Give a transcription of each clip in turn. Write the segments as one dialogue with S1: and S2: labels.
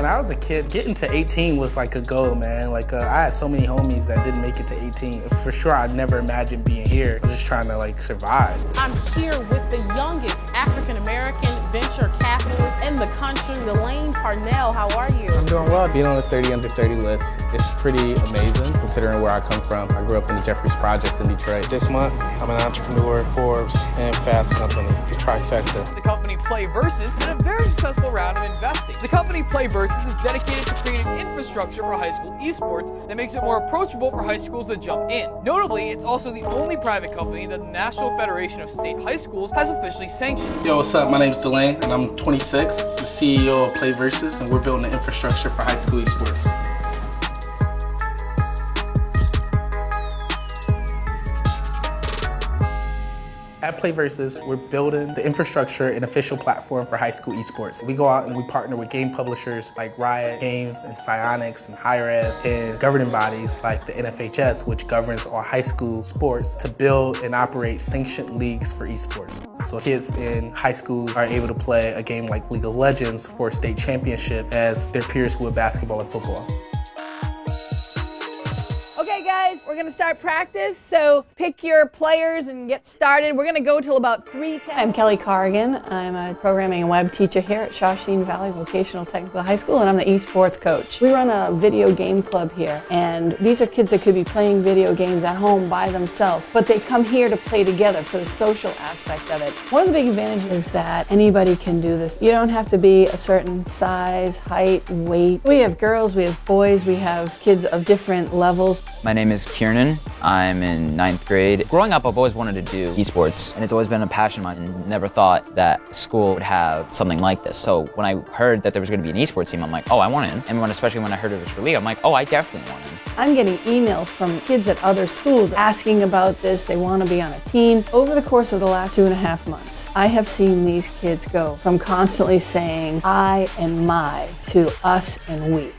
S1: When I was a kid, getting to 18 was like a goal, man. Like I had so many homies that didn't make it to 18. For sure, I'd never imagined being here. I'm just trying to like survive.
S2: I'm here with the youngest African-American venture capitalist in the country, Delane Parnell. How are you?
S1: I'm doing well. Being on the 30 under 30 list, it's pretty amazing considering where I come from. I grew up in the Jeffries Projects in Detroit. This month, I'm an entrepreneur at Forbes and Fast Company, the trifecta.
S3: The company PlayVersus had a very successful round of investing. The company PlayVersus is dedicated to creating infrastructure for high school esports that makes it more approachable for high schools to jump in. Notably, it's also the only private company that the National Federation of State High Schools has officially sanctioned.
S1: Yo, what's up? My name's Delane, and I'm 26, the CEO of PlayVersus, and we're building an infrastructure for high school esports. At PlayVersus, we're building the infrastructure and official platform for high school esports. We go out and we partner with game publishers like Riot Games and Psyonix and Hi-Rez and governing bodies like the NFHS, which governs all high school sports, to build and operate sanctioned leagues for esports. So kids in high schools are able to play a game like League of Legends for a state championship as their peers would basketball and football.
S4: Okay guys, we're gonna start practice, so pick your players and get started. We're gonna go till about 3:10.
S5: I'm Kelly Corrigan. I'm a programming and web teacher here at Shawsheen Valley Vocational Technical High School, and I'm the esports coach. We run a video game club here, and these are kids that could be playing video games at home by themselves, but they come here to play together for the social aspect of it. One of the big advantages is that anybody can do this. You don't have to be a certain size, height, weight. We have girls, we have boys, we have kids of different levels.
S6: My name is Kieran. I'm in 9th grade. Growing up, I've always wanted to do esports, and it's always been a passion of mine, and never thought that school would have something like this. So when I heard that there was going to be an esports team, I'm like, oh, I want in. And especially when I heard it was for League, I'm like, oh, I definitely want in.
S5: I'm getting emails from kids at other schools asking about this. They want to be on a team. Over the course of the last 2.5 months, I have seen these kids go from constantly saying I and my to us and we.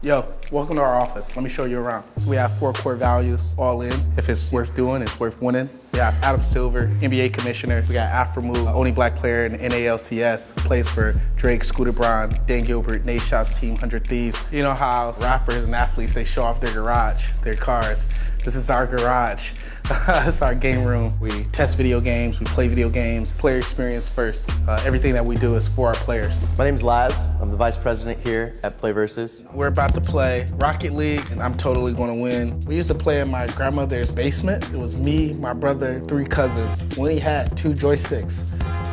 S1: Yo, welcome to our office. Let me show you around. We have 4 core values, all in. If it's worth doing, it's worth winning. We have Adam Silver, NBA commissioner. We got Afromove, only black player in the NALCS, plays for Drake, Scooter Braun, Dan Gilbert, Nate Shot's team, 100 Thieves. You know how rappers and athletes, they show off their garage, their cars. This is our garage. It's our game room. We test video games, we play video games, player experience first. Everything that we do is for our players.
S7: My name's Laz. I'm the vice president here at PlayVersus.
S1: We're about to play Rocket League, and I'm totally gonna win. We used to play in my grandmother's basement. It was me, my brother, 3 cousins. We only had 2 joysticks,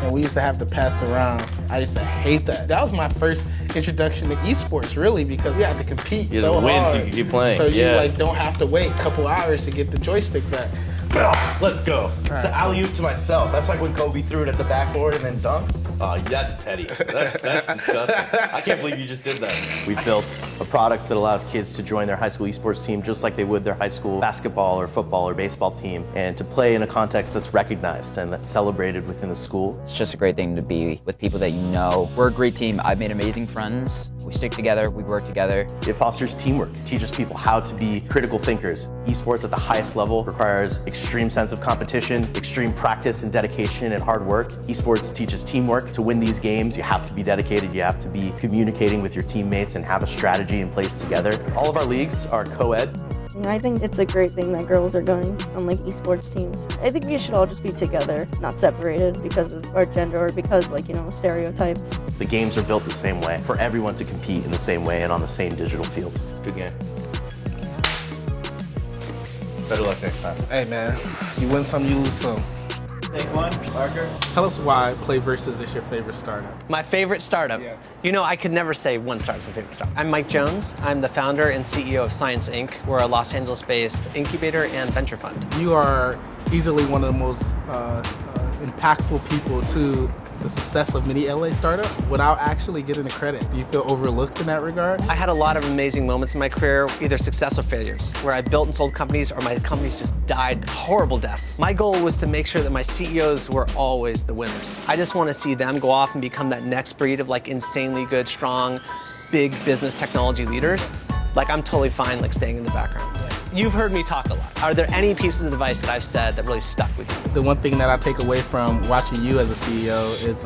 S1: and we used to have to pass around. I used to hate that. That was my first introduction to esports, really, because we had to compete so hard.
S7: So you could keep playing.
S1: So you like don't have to wait a couple hours to get the joystick back.
S7: Oh, let's go. It's an alley-oop to myself. That's like when Kobe threw it at the backboard and then dunked. Oh, that's petty. That's disgusting. I can't believe you just did that. We built a product that allows kids to join their high school esports team just like they would their high school basketball or football or baseball team, and to play in a context that's recognized and that's celebrated within the school.
S6: It's just a great thing to be with people that you know. We're a great team. I've made amazing friends. We stick together, we work together.
S7: It fosters teamwork. It teaches people how to be critical thinkers. Esports at the highest level requires extreme sense of competition, extreme practice and dedication and hard work. Esports teaches teamwork. To win these games, you have to be dedicated, you have to be communicating with your teammates and have a strategy in place together. All of our leagues are co-ed.
S8: I think it's a great thing that girls are going on like esports teams. I think we should all just be together, not separated because of our gender or because stereotypes.
S7: The games are built the same way for everyone to compete in the same way and on the same digital field. Good game. Better luck next time.
S1: Hey man, you win some, you lose some.
S9: Take one, Parker.
S1: Tell us why PlayVersus is your favorite startup.
S9: My favorite startup?
S1: Yeah.
S9: You know, I could never say one startup is my favorite startup. I'm Mike Jones. I'm the founder and CEO of Science Inc. We're a Los Angeles-based incubator and venture fund.
S1: You are easily one of the most impactful people to the success of many LA startups without actually getting the credit. Do you feel overlooked in that regard?
S9: I had a lot of amazing moments in my career, either success or failures, where I built and sold companies or my companies just died horrible deaths. My goal was to make sure that my CEOs were always the winners. I just want to see them go off and become that next breed of like insanely good, strong, big business technology leaders. Like I'm totally fine like staying in the background. You've heard me talk a lot. Are there any pieces of advice that I've said that really stuck with you?
S1: The one thing that I take away from watching you as a CEO is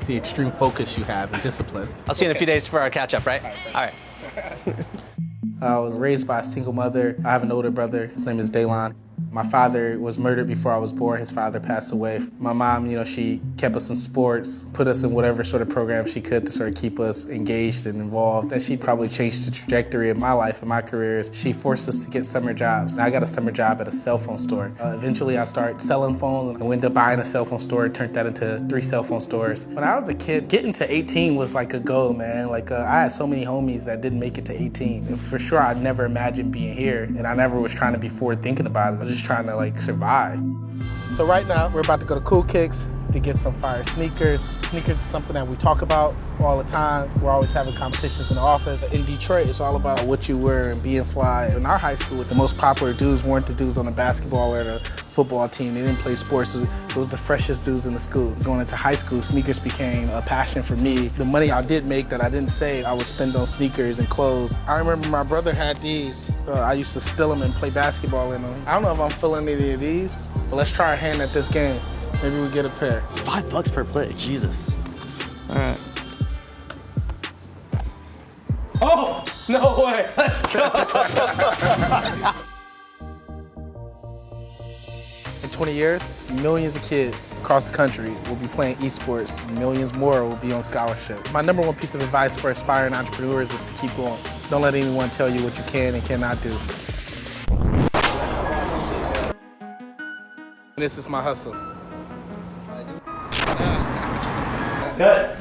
S1: the extreme focus you have and discipline.
S9: I'll see you in a few days for our catch-up, right? All right.
S1: I was raised by a single mother. I have an older brother. His name is Daylon. My father was murdered before I was born. His father passed away. My mom, she kept us in sports, put us in whatever sort of program she could to sort of keep us engaged and involved. And she probably changed the trajectory of my life and my careers. She forced us to get summer jobs. I got a summer job at a cell phone store. Eventually, I started selling phones and I ended up buying a cell phone store, turned that into 3 cell phone stores. When I was a kid, getting to 18 was like a goal, man. I had so many homies that didn't make it to 18. And for sure, I never imagined being here, and I never was trying to be forward thinking about it. I was just trying to survive. So right now, we're about to go to Cool Kicks to get some fire sneakers. Sneakers is something that we talk about all the time. We're always having competitions in the office. In Detroit, it's all about what you wear and being fly. In our high school, the most popular dudes weren't the dudes on the basketball or the football team. They didn't play sports. It was the freshest dudes in the school. Going into high school, sneakers became a passion for me. The money I did make that I didn't save, I would spend on sneakers and clothes. I remember my brother had these. I used to steal them and play basketball in them. I don't know if I'm feeling any of these, but let's try a hand at this game. Maybe we get a pair.
S7: $5 per play, Jesus.
S1: All right. Oh, no way. Let's go. In 20 years, millions of kids across the country will be playing esports. Millions more will be on scholarship. My number one piece of advice for aspiring entrepreneurs is to keep going. Don't let anyone tell you what you can and cannot do. This is my hustle.
S7: Good.